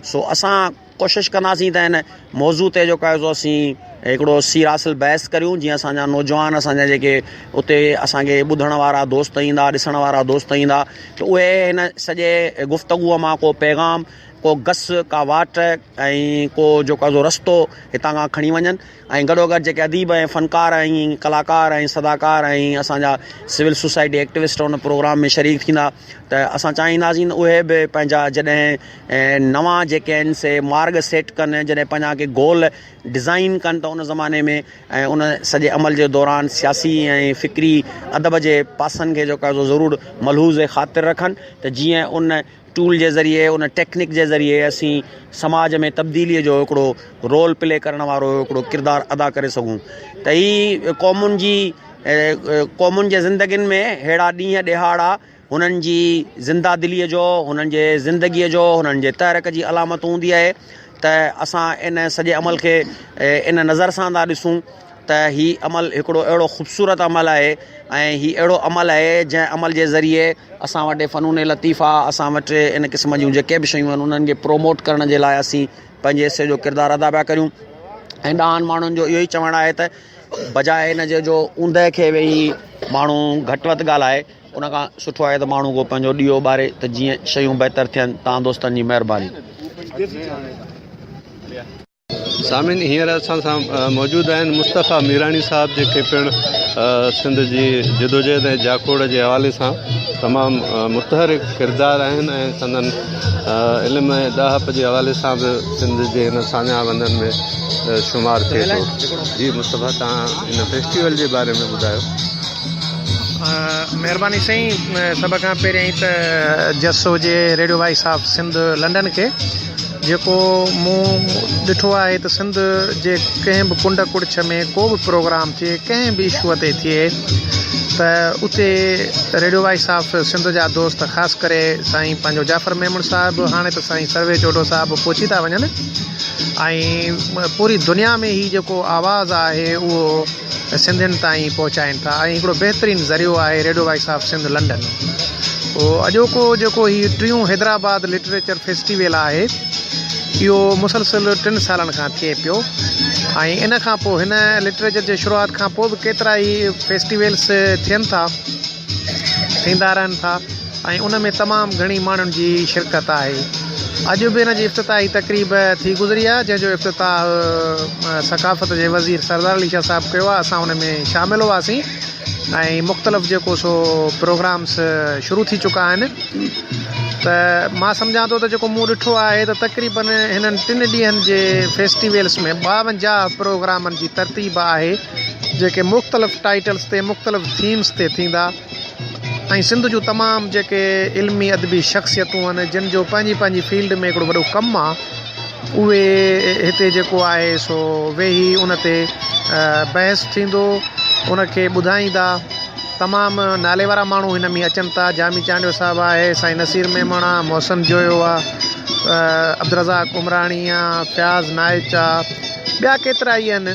सो असां कोशिशि कंदासीं त हिन मौज़ू ते जेको आहे सो असीं हिकिड़ो सीर हासिल बहस करियूं, जीअं असांजा नौजवान असांजा जेके उते असांखे ॿुधण वारा दोस्त ईंदा, ॾिसण वारा दोस्त ईंदा, त उहे हिन सॼे गुफ़्तगूअ मां को पैगाम, को गस, का वाट ऐं को जेको आहे रस्तो हितां खां खणी वञनि। ऐं गॾोगॾु जेके अदीब ऐं फ़नकार ऐं कलाकार ऐं सदाकार ऐं असांजा सिविल सोसाइटी एक्टिविस्ट उन प्रोग्राम में शरीक थींदा, त असां चाहींदासीं त उहे बि पंहिंजा जॾहिं नवां जेके आहिनि से मार्ग सेट कनि, जॾहिं पंहिंजा के गोल डिज़ाइन कनि त उन ज़माने में ऐं उन सॼे अमल जे दौरान सियासी ऐं फ़िक्री अदब जे पासनि खे जेको आहे ज़रूरु मलहूज़ ख़ातिर रखनि, त जीअं उन टूल जे ज़रिए, उन टेक्निक जे ज़रिए असीं समाज में तब्दीलीअ जो हिकिड़ो रोल प्ले करण वारो हिकिड़ो किरदारु अदा करे सघूं। त ही क़ौमुनि जे ज़िंदगियुनि में अहिड़ा ॾींहं ॾिहाड़ा हुननि जी ज़िंदा दिलीअ जो, हुननि जे ज़िंदगीअ जो, हुननि जे तहरक जी अलामत हूंदी आहे। त असां इन सॼे अमल खे इन नज़र सां था ॾिसूं त हीउ अमल हिकिड़ो अहिड़ो ख़ूबसूरत अमल आहे ऐं हीउ अहिड़ो अमल आहे जंहिं अमल जे ज़रिए असां वटि फ़नून लतीफ़ा, असां वटि इन क़िस्म जूं जेके बि शयूं आहिनि उन्हनि खे प्रोमोट करण जे लाइ असीं पंहिंजे हिसे जो किरदारु अदा पिया करियूं। ऐं ॾहनि माण्हुनि जो इहो ई चवणु आहे त बजाए इन जे जो ऊंदहि खे वेही माण्हू घटि वधि ॻाल्हाए, उन खां सुठो आहे त माण्हू को पंहिंजो ॾीओ ॿारे, त जीअं शयूं बहितर थियनि। तव्हां दोस्तनि जी महिरबानी। सामिन हींअर असां सां मौजूदु आहिनि मुस्तफ़ा मीरानी साहिबु, जेके पिणु सिंध जी जदोजहद ऐं जाखोड़ जे हवाले सां तमामु मुतहरिक किरदारु आहिनि ऐं संदन इल्म ऐं दाहप जे हवाले सां बि सिंध जे हिन सान्या वंदनि में शुमारु थिए थो। जी मुस्तफ़ा, तव्हां हिन फेस्टिवल जे बारे में ॿुधायो। महिरबानी साईं। सभ खां पहिरियों त जसो जे radio voice of Sindh London खे, जेको मूं ॾिठो आहे त सिंध जे कंहिं बि कुंड कुड़छ में को बि प्रोग्राम थिए, कंहिं बि इशूअ ते थिए, त उते रेडियो वॉइस ऑफ सिंध जा दोस्त ख़ासि करे साईं पंहिंजो जाफ़र मेमण साहिबु, हाणे त साईं सर्वे चोडो साहिबु पहुची था वञनि ऐं पूरी दुनिया में ही जेको आवाज़ु आहे उहो सिंधियुनि ताईं पहुचाइनि था। ऐं हिकिड़ो बहितरीनु ज़रियो आहे radio voice of Sindh London. अॼोको जेको ही टियों हैदराबाद लिटरेचर फेस्टिवल आहे, इहो मुसलसिल 3 सालनि खां थिए पियो ऐं इन खां पोइ हिन लिटरेचर जे शुरूआति खां पोइ बि केतिरा ई फेस्टिवल्स थियनि था, थींदा रहनि था ऐं उन में तमामु घणी माण्हुनि जी शिरकत आहे। अॼु बि हिन जी इफ़्तिताही तक़रीब थी गुज़री आहे, जंहिंजो इफ़्तिताह सकाफ़त जे वज़ीर सरदार अली शाह साहिबु कयो आहे। असां उन में शामिलु हुआसीं ऐं मुख़्तलिफ़ जेको सो प्रोग्राम्स शुरू थी चुका आहिनि। त मां सम्झां थो त जेको मूं ॾिठो आहे त तक़रीबन हिननि 3 ॾींहंनि जे फेस्टिवल्स में 52 प्रोग्रामनि जी तरतीब आहे, जेके मुख़्तलिफ़ टाइटल्स ते, मुख़्तलिफ़ थीम्स ते थींदा ऐं सिंध जूं तमामु जेके इल्मी अदबी शख़्सियतूं आहिनि, जिन जो पंहिंजी पंहिंजी फील्ड में हिकिड़ो वॾो कमु आहे, उहे हिते जेको आहे सो वेही उन ते बहस थींदो, उनखे ॿुधाईंदा। तमामु नाले वारा माण्हू हिन में अचनि था। जामी चांडियो साहिबु आहे, साईं नसीर मेमण आहे, मोहसिन जोयो आहे, अब्दुरज़ाक उमराणी आहे, फयाज़ नाइच आहे, ॿिया केतिरा ई आहिनि,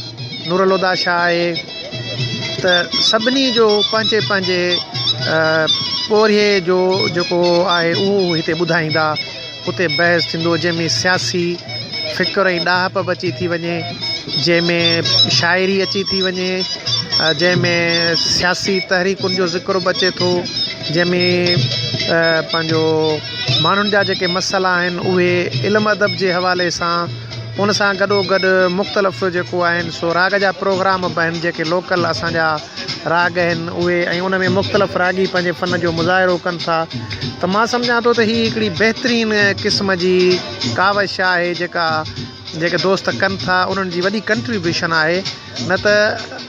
नूरुल्हुदा शाह आहे। त सभिनी जो पंहिंजे पंहिंजे ॻोढ़े जो जेको आहे उहो हिते ॿुधाईंदा। उते बहस थींदो जंहिंमें सियासी फ़िक्र ऐं ॾाहप बि अची थी वञे, जंहिंमें शाइरी अची थी वञे, जंहिंमें सियासी तहरीकुनि जो ज़िक्र बि अचे थो, जंहिंमें पंहिंजो माण्हुनि जा जेके मसइला आहिनि उहे इल्मु अदब जे हवाले सां, उन सां गॾोगॾु मुख़्तलिफ़ जेको आहिनि सो राग जा प्रोग्राम बि आहिनि, जेके लोकल असांजा राग आहिनि उहे, ऐं उन में मुख़्तलिफ़ रागी पंहिंजे फ़न जो मुज़ाहिरो कनि था। त मां सम्झां थो त हीअ हिकिड़ी बहितरीनु क़िस्म जी कावश आहे जेके दोस्त कनि था, उन्हनि जी वॾी कंट्रीब्यूशन आहे। न त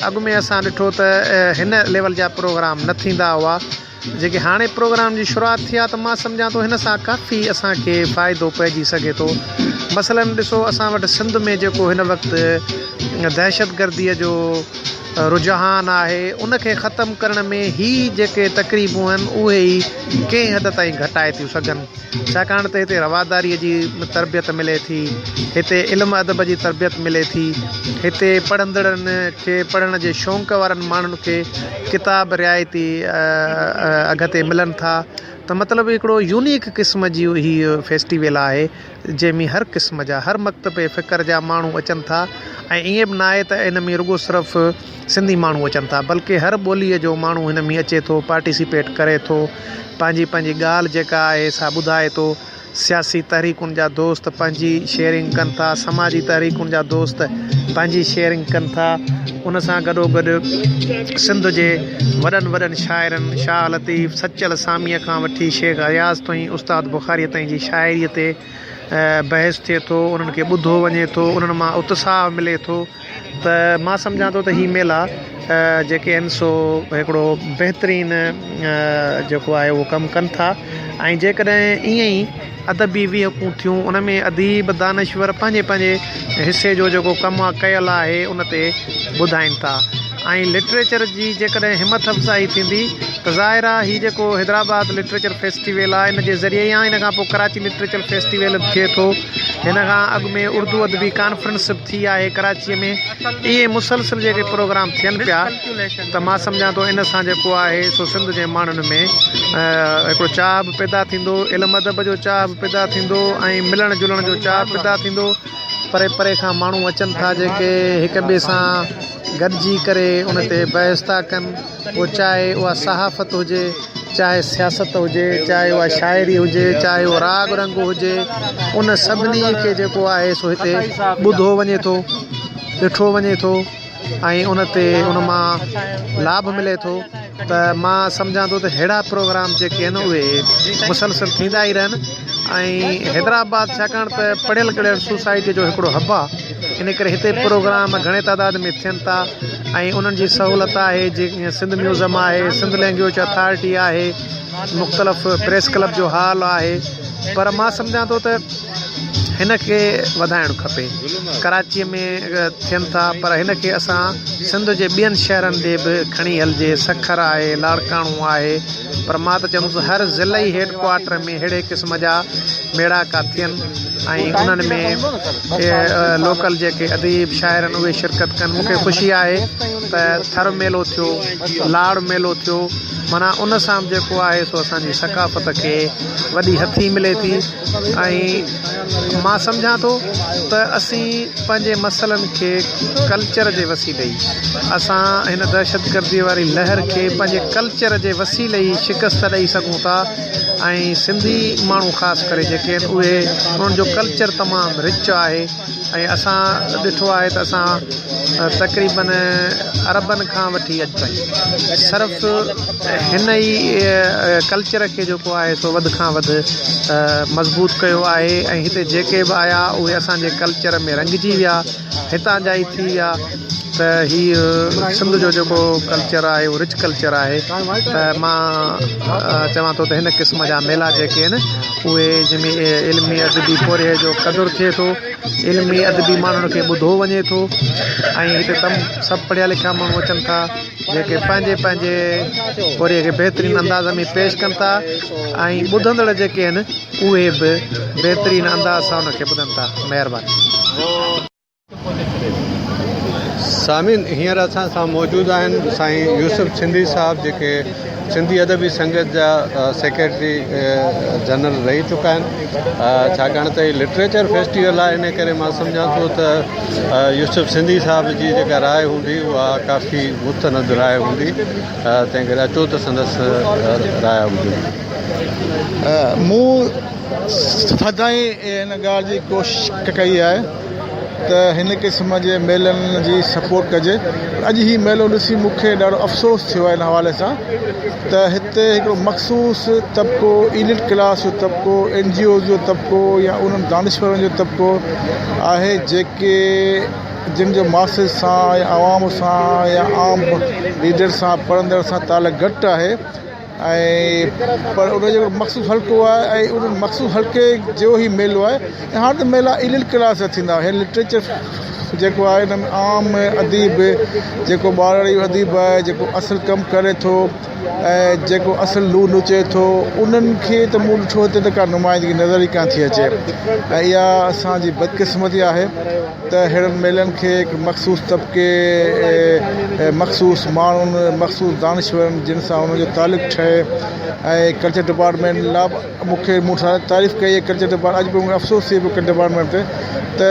अॻु में असां ॾिठो त हिन लेवल जा प्रोग्राम न थींदा हुआ। जेके हाणे प्रोग्राम जी शुरूआति थी आहे, त मां सम्झां थो हिन सां काफ़ी असांखे फ़ाइदो पइजी सघे थो। मसलन ॾिसो, असां वटि सिंध में जेको हिन वक़्तु दहशतगर्दीअ जो रुझान आहे, उनखे ख़तमु करण में ही जेके तक़रीबूं आहिनि उहे ई कंहिं हद ताईं घटाए थियूं सघनि। छाकाणि त हिते रवादारीअ जी तरबियत मिले थी, हिते इल्मु अदब जी तरबियत मिले थी, हिते पढ़ंदड़नि खे, पढ़ण जे शौक़ु वारनि माण्हुनि खे किताब रिआयती अघ ते मिलनि था। त मतिलबु हिकिड़ो यूनिक क़िस्म जी हीअ फेस्टिवल आहे जंहिंमें हर क़िस्म जा हर मकतबे फ़िकर जा माण्हू अचनि था ऐं ईअं बि न आहे त इन में रुॻो सिर्फ़ु सिंधी माण्हू अचनि था बल्कि हर ॿोलीअ जो माण्हू हिन में अचे थो पार्टिसिपेट करे थो पंहिंजी ॻाल्हि जेका आहे सा ॿुधाए थो सियासी तहरीकुनि जा दोस्त पंहिंजी शेयरिंग कनि था समाजी तहरीकुनि जा दोस्त पंहिंजी शेयरिंग कनि था उन सां गॾोगॾु सिंध जे वॾनि शाइरनि शाह लतीफ़ सचल सामीअ खां वठी शेख अयाज़ ताईं उस्ताद बुखारीअ ताईं जी शाइरीअ ते बहस थिए थो उन्हनि खे ॿुधो वञे थो उन्हनि मां उत्साह मिले थो त मां सम्झां थो त हीअ मेला जेके आहिनि सो हिकिड़ो बहितरीनु जेको आहे उहो कमु कनि था ऐं जेकॾहिं ईअं ई अदबी वीहकूं थियूं उन में अदीब दानश्वर पंहिंजे हिसे जो जेको कमु आहे कयल आहे उन ते ॿुधाइनि था ऐं लिटरेचर जी जेकॾहिं हिमत अफ़ज़ाई थींदी त ज़ाहिर आहे हीउ जेको हैदराबाद लिटरेचर फेस्टिवल आहे इन जे ज़रिए या इन खां पोइ कराची लिटरेचर फेस्टिवल थिए थो हिन खां अॻु में उर्दू अदबी कॉन्फ्रेंस बि थी आहे कराचीअ में इहे मुसलसिल जेके प्रोग्राम थियनि पिया त मां सम्झां थो इन सां जेको आहे सो सिंध जे माण्हुनि में हिकिड़ो चाह बि पैदा थींदो इल्मु अदब जो चाह बि पैदा थींदो ऐं मिलण जुलण जो चाह पैदा थींदो परे परे खां माण्हू अचनि था जेके हिक ॿिए सां गॾिजी करे उन ते बहस था कनि पोइ चाहे उहा सहाफ़त हुजे चाहे सियासत हुजे चाहे उहा शाइरी हुजे चाहे उहो राग रंग हुजे उन सभिनी खे जेको आहे सो हिते ॿुधो वञे थो ॾिठो वञे थो ऐं उन ते उन मां लाभ मिले थो त मां सम्झां थो त अहिड़ा प्रोग्राम जेके आहिनि उहे मुसलसिल थींदा ई रहनि ऐं हैदराबाद छाकाणि त पढ़ियल गढ़ियल सोसाइटी जो हिकिड़ो हब आहे इन करे हिते प्रोग्राम घणे तइदाद में थियनि था ऐं उन्हनि जी सहूलियत आहे जीअं सिंध म्यूज़ियम आहे सिंध लैंग्वेज अथॉरिटी आहे मुख़्तलिफ़ प्रेस क्लब जो हॉल आहे पर मां सम्झां थो त हिन खे वधाइणु खपे कराचीअ में थियनि था पर हिन खे असां सिंध जे ॿियनि शहरनि ॾे बि खणी हलिजे सखर आहे लाड़काणो आहे पर मां त चवंदुसि हर ज़िलई हेडक्वाटर में अहिड़े क़िस्म जा मेड़ाका थियनि ऐं उन्हनि में लोकल जेके अदीब शाइर आहिनि उहे शिरकत कनि मूंखे ख़ुशी आहे त थर मेलो थियो लाड़ मेलो थियो माना उन सां जेको आहे सो असांजी सकाफ़त खे वॾी हथी मिले थी ऐं मां सम्झां थो त असीं पंहिंजे मसइलनि खे कल्चर जे वसीले ई असां हिन दहशतगर्दी वारी लहर खे पंहिंजे कल्चर जे वसीले ई शिकस्त ॾेई सघूं था ऐं सिंधी माण्हू ख़ासि करे जेके आहिनि उहे उन्हनि जो कल्चर तमामु रिच आहे ऐं असां ॾिठो आहे त असां तक़रीबन अरबनि खां वठी अॼु ताईं सिर्फ़ु हिन ई कल्चर खे जेको आहे सो वधि खां वधि मज़बूत कयो आहे ऐं हिते जेके बि आया उहे असांजे कल्चर में रंगिजी विया हितां जा ई थी विया त हीअ सिंध जो जेको कल्चर आहे उहो रिच कल्चर आहे त मां चवां थो त हिन क़िस्म जा मेला जेके आहिनि उहे जंहिंमें इल्मी अदबी पोरे जो क़दुरु थिए थो इल्मी अदबी माण्हुनि खे ॿुधो वञे थो ऐं हिते सभु पढ़िया लिखिया माण्हू अचनि था जेके पंहिंजे पोरे खे बहितरीनु अंदाज़ में पेश कनि था ऐं ॿुधंदड़ जेके आहिनि उहे बि बहितरीनु अंदाज़ सां उनखे ॿुधनि था महिरबानी सामिन हींअर असां सां मौजूदु आहिनि साईं यूसुफ सिंधी साहिबु जेके सिंधी अदबी संगत जा सेक्रेटरी जनरल रही चुका आहिनि छाकाणि त लिटरेचर फेस्टिवल आहे इन करे मां सम्झां थो त यूसुफ सिंधी साहिब जी जेका राय हूंदी उहा काफ़ी मुस्तनद राय हूंदी तंहिं करे अचो त संदसि राय हूंदी मूं सदाईं हिन ॻाल्हि जी कोशिशि कई आहे त हिन क़िस्म जे मेलनि जी सपोर्ट कजे अॼु ही मेलो ॾिसी मूंखे ॾाढो अफ़सोस थियो आहे हिन हवाले सां त हिते हिकिड़ो मख़सूस तबिको इलीट क्लास जो तबिको NGO जो तबिको या उन्हनि दानिश्वरनि जो तबिको आहे जेके जिन जो मासिस सां या आवाम सां या आम लीडर सां पढ़ंदड़ सां तालुक़ु घटि आहे ऐं पर उनजो जेको मख़सूस हल्को आहे ऐं उन मख़सूस हल्के जो ई मेलो आहे ऐं हाणे त मेला इलीट क्लास जा थींदा आहिनि लिटरेचर जेको आहे हिन में आम अदीब जेको ॿारड़ी अदीब आहे जेको असुलु कमु करे थो ऐं जेको असुलु लू नचे थो उन्हनि खे त मूं ॾिठो हिते त का नुमाइंदगी नज़र ई कान थी अचे ऐं इहा असांजी बदकिस्मती आहे त अहिड़नि मेलनि खे हिकु मख़सूस तबिके मख़सूस माण्हुनि मख़सूस दानिश्वरनि जिन सां उन्हनि जो तालुक़ु ठहियल आहे ऐं कल्चर डिपार्टमेंट लाइ मूंखे मूंसां तारीफ़ कई आहे कल्चर डिपार्टमेंट। अॼु बि मूंखे अफ़सोस थिए पियो कल्चर डिपार्टमेंट ते त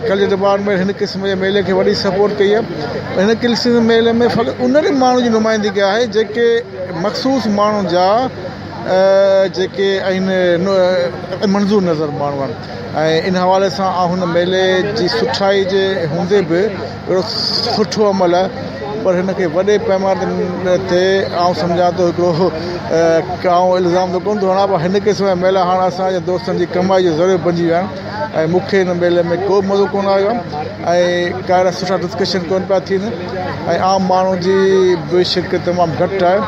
कल्चर डिपार्टमेंट हिन क़िस्म जे मेले खे वॾी सपोर्ट कई आहे। हिन क़िस्म जे मेले में फ़क़ति उन्हनि माण्हुनि जी नुमाइंदगी आहे जेके मख़सूस माण्हुनि जा जेके आहिनि मंज़ूर नज़र माण्हू आहिनि ऐं इन हवाले सां हुन मेले जी सुठाई जे हूंदे बि अहिड़ो सुठो अमल आहे। पर हिन खे वॾे पैमाने ते आउं सम्झां थो हिकिड़ो आउं इल्ज़ाम त कोन थो हणां, पर हिन क़िस्म जा मेला हाणे असांजे दोस्तनि जी कमाई जो ज़रियो बणिजी विया आहिनि ऐं मूंखे हिन मेले में को मज़ो कोन आयो आहे ऐं का सुठा डिस्कशन कोन पिया थियनि ऐं आम माण्हू जी बि शिरकत तमामु घटि आहे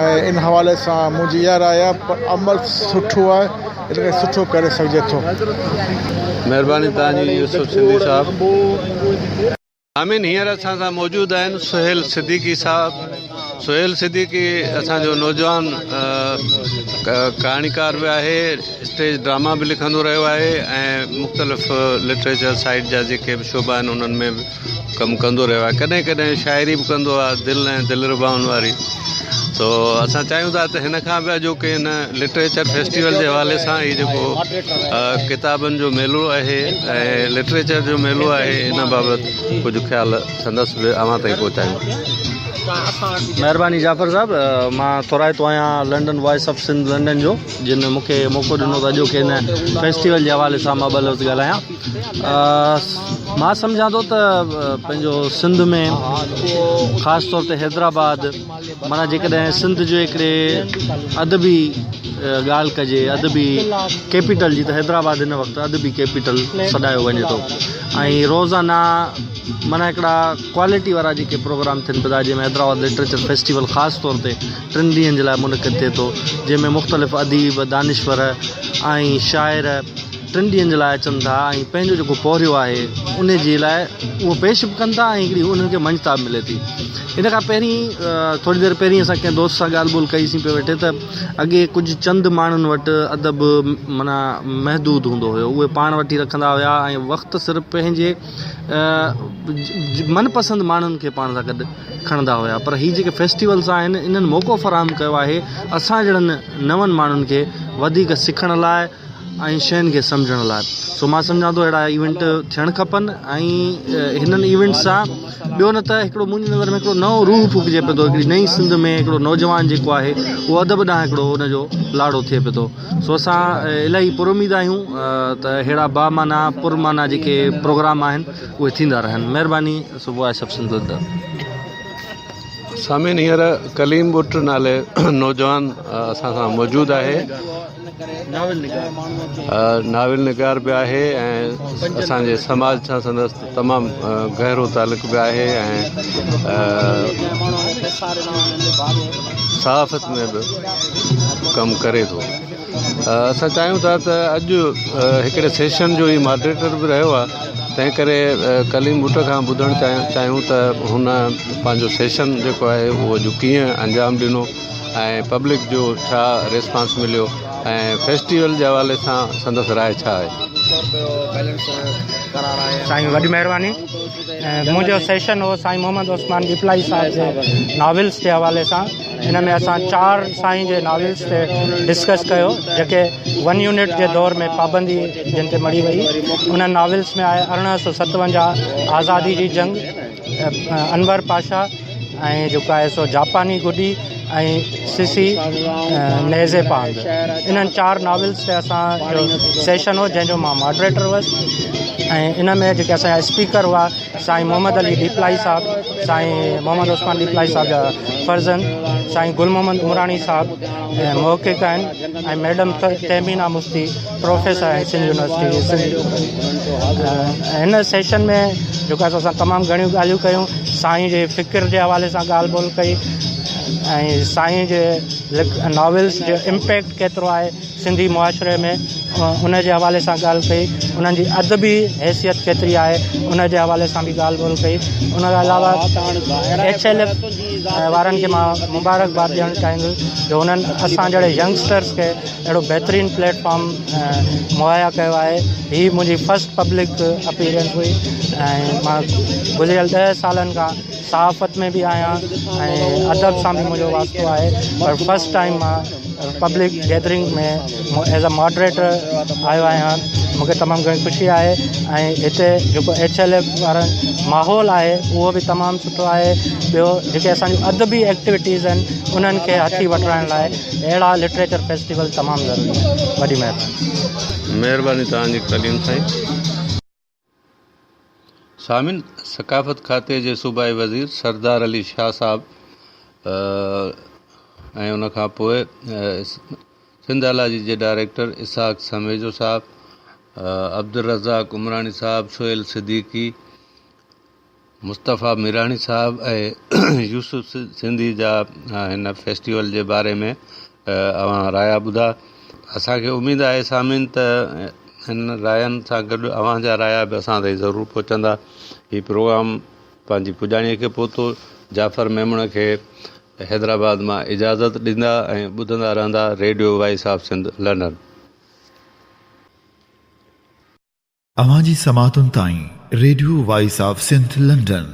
ऐं इन हवाले सां मुंहिंजी इहा राय आहे। पर अमल सुठो आहे, इनखे सुठो करे सघिजे थो। महिरबानी तव्हांजी यूसुफ सिंधी साहब। आमीन हींअर असां सां मौजूदु आहिनि सुहेल सिद्दीकी साहब। सुहेल सिद्दीकी असांजो नौजवान कहाणीकार बि आहे, स्टेज ड्रामा बि लिखंदो रहियो आहे ऐं मुख़्तलिफ़ लिटरेचर साइड जा जेके बि शोबा आहिनि उन्हनि में बि कमु कंदो रहियो आहे। कॾहिं कॾहिं शाइरी बि कंदो आहे दिलि ऐं दिलरुबाउनि वारी। तो असां चाहियूं था त हिन खां बि अॼोके हिन लिटरेचर फेस्टिवल जे हवाले सां हीउ जेको किताबनि जो मेलो आहे ऐं लिटरेचर जो मेलो आहे इन बाबति कुझु ख़्यालु संदसि बि अव्हां ताईं पहुचायूं। महिरबानी जाफ़र साहब, मां थोराइतो आहियां London voice of Sindh London जो, जिन मूंखे मौक़ो ॾिनो त अॼोके हिन फेस्टिवल जे हवाले सां मां ॿ लफ़्ज़ ॻाल्हायां। मां सम्झां थो त पंहिंजो सिंध में ख़ासि तौर ते हैदराबाद माना जेकॾहिं सिंध जो हिकिड़े अदबी ॻाल्हि कजे अदबी कैपिटल जी, त हैदराबाद हिन वक़्तु अदबी कैपिटल सॾायो वञे थो ऐं रोज़ाना माना हिकिड़ा क्वालिटी वारा जेके प्रोग्राम थियनि पिया जंहिंमें हैदराबाद लिटरेचर फेस्टिवल ख़ासि तौर ते 3 ॾींहंनि जे लाइ मुनक़िद थिए थो, जंहिंमें मुख़्तलिफ़ अदीब दानिश्वर ऐं शाइर 3 ॾींहंनि जे लाइ अचनि था ऐं पंहिंजो जेको पौरियो आहे उन जे लाइ उहो पेश बि कनि था ऐं हिकिड़ी उन्हनि खे मंझता बि मिले थी। इन खां पहिरीं थोरी देरि पहिरीं असां कंहिं दोस्त सां ॻाल्हि ॿोल कईसीं पिए वेठे त अॻे कुझु चंद माण्हुनि वटि अदब माना महदूद हूंदो हुयो, उहे पाण वठी रखंदा हुया ऐं वक़्तु सिर्फ़ु पंहिंजे मनपसंदि माण्हुनि खे पाण सां गॾु खणंदा हुया। पर हीअ जेके फेस्टिवल्स आहिनि इन्हनि मौक़ो फ़राहम कयो आहे असां जहिड़नि नवनि माण्हुनि खे वधीक सिखण लाइ ऐं शयुनि खे सम्झण लाइ। सो मां सम्झां थो अहिड़ा इवेंट थियणु खपनि ऐं हिननि इवेंट सां ॿियो न त हिकिड़ो मुंहिंजी नज़र में हिकिड़ो नओं रूह फूकिजे पियो थो, हिकिड़ी नई सिंध में हिकिड़ो नौजवान जेको आहे उहो अदब ॾांहुं हिकिड़ो हुनजो लाड़ो थिए पियो थो। सो असां इलाही पुरुमीद आहियूं त अहिड़ा बामाना पुरमाना जेके प्रोग्राम आहिनि उहे थींदा रहनि। महिरबानी। सुबुह आहे सभु सिंध। सामिन हींअर कलीम बुट नाले नौजवान असां सां मौजूदु आहे, नाविल निगार बि आहे ऐं असांजे समाज सां संदसि तमामु गहरो तालुक़ बि आहे ऐं सहाफ़त में बि कमु करे थो। असां चाहियूं था त अॼु हिकिड़े सेशन जो ई मॉडरेटर बि रहियो आहे, तंहिं करे कलीम बुट खां ॿुधणु चाहियूं त हुन पंहिंजो सेशन जेको आहे उहो जो कीअं अंजाम ॾिनो ऐं पब्लिक जो छा रिस्पॉन्स मिलियो ऐं फेस्टिवल जे हवाले सां संदसि राय छा आहे। साईं वॾी महिरबानी। मुंहिंजो सेशन हो साईं मोहम्मद उस्मान डिपलाई साहिब जे नॉविल्स जे हवाले सां। इन में असां 4 साईं जे नॉविल्स ते डिस्कस कयो जेके 1 यूनिट जे दौर में पाबंदी जिन ते मड़ी वई। उन्हनि नॉविल्स में आहे 1857 आज़ादी जी जंग, अनवर पाशा ऐं जेको आहे सो जापानी गुडी ऐं सिसी नेज़े पांद। इन्हनि 4 नॉविल्स ते असांजो सेशन हो जंहिंजो मां मॉडरेटर हुअसि ऐं इन में जेके असांजा स्पीकर हुआ साईं मोहम्मद अली डिपलाई साहिबु, साईं मोहम्मद उस्मान डिपलाई साहिब जा फर्ज़ंद, साईं गुल मोहम्मद उमरानी साहिबु ऐं मोहक़िक़ आहिनि ऐं मैडम तहमीना मुफ्ती प्रोफेसर आहिनि सिंध यूनिवर्सिटी। हिन सेशन में जेको आहे असां तमामु घणियूं ॻाल्हियूं कयूं, साईं जे फ़िक्र जे हवाले सां ॻाल्हि ॿोल कई ऐं साईं जे नॉविल्स जो इम्पैक्ट केतिरो आहे सिंधी मुआशरे में उन जे हवाले सां ॻाल्हि कई, उन्हनि जी अदबी हैसियत केतिरी आहे उन जे हवाले सां बि ॻाल्हि ॿोल कई। उन खां अलावा HLF वारनि खे मां मुबारकबाद ॾियणु चाहींदुसि जो उन्हनि असां जहिड़े यंगस्टर्स खे अहिड़ो बहितरीनु प्लेटफॉर्म मुहैया कयो आहे। हीअ मुंहिंजी फस्ट पब्लिक अपीयरेंस हुई ऐं मां गुज़िरियल 10 सालनि खां सहाफ़त में बि आहियां ऐं अदब सां बि मुंहिंजो वास्तो आहे, पर फस्ट फर्स्ट टाइम मां पब्लिक गैदरिंग में एज अ मॉडरेटर आयो आहियां। मूंखे तमामु घणी ख़ुशी आहे ऐं हिते जेको HLF वारा माहौल आहे उहो बि तमामु सुठो आहे। ॿियो जेके असांजूं अदबी एक्टिविटीज़ आहिनि उन्हनि खे हथी वठाइण लाइ अहिड़ा लिटरेचर फेस्टिवल तमामु ज़रूरी आहे। वॾी महिरबानी तव्हांजी तलीम साईं। सामिन, सकाफ़त खाते जे सूबाई वज़ीर सरदार अली शाह साहब ऐं उन खां पोइ सिंध अलाजी जे डायरेक्टर इसहाक समेजो साहब, अब्दुल रज़ाक उमरानी साहब, सोहेल सिद्दीकी, मुस्तफ़ा मीरानी साहब ऐं यूसुफ सिंधी जा हिन फेस्टिवल जे बारे में अवां राया ॿुधा। असांखे उमेदु आहे सामिन त हिन रायनि सां गॾु अव्हांजा राया बि असां ताईं ज़रूरु पहुचंदा। हीउ प्रोग्राम पंहिंजी पुॼाणीअ खे पहुतो। जाफ़र मेमण खे हैदराबाद मां इजाज़त ॾींदा ऐं ॿुधंदा रहंदा radio voice of Sindh London. अवांजी समातुनि ताईं radio voice of Sindh London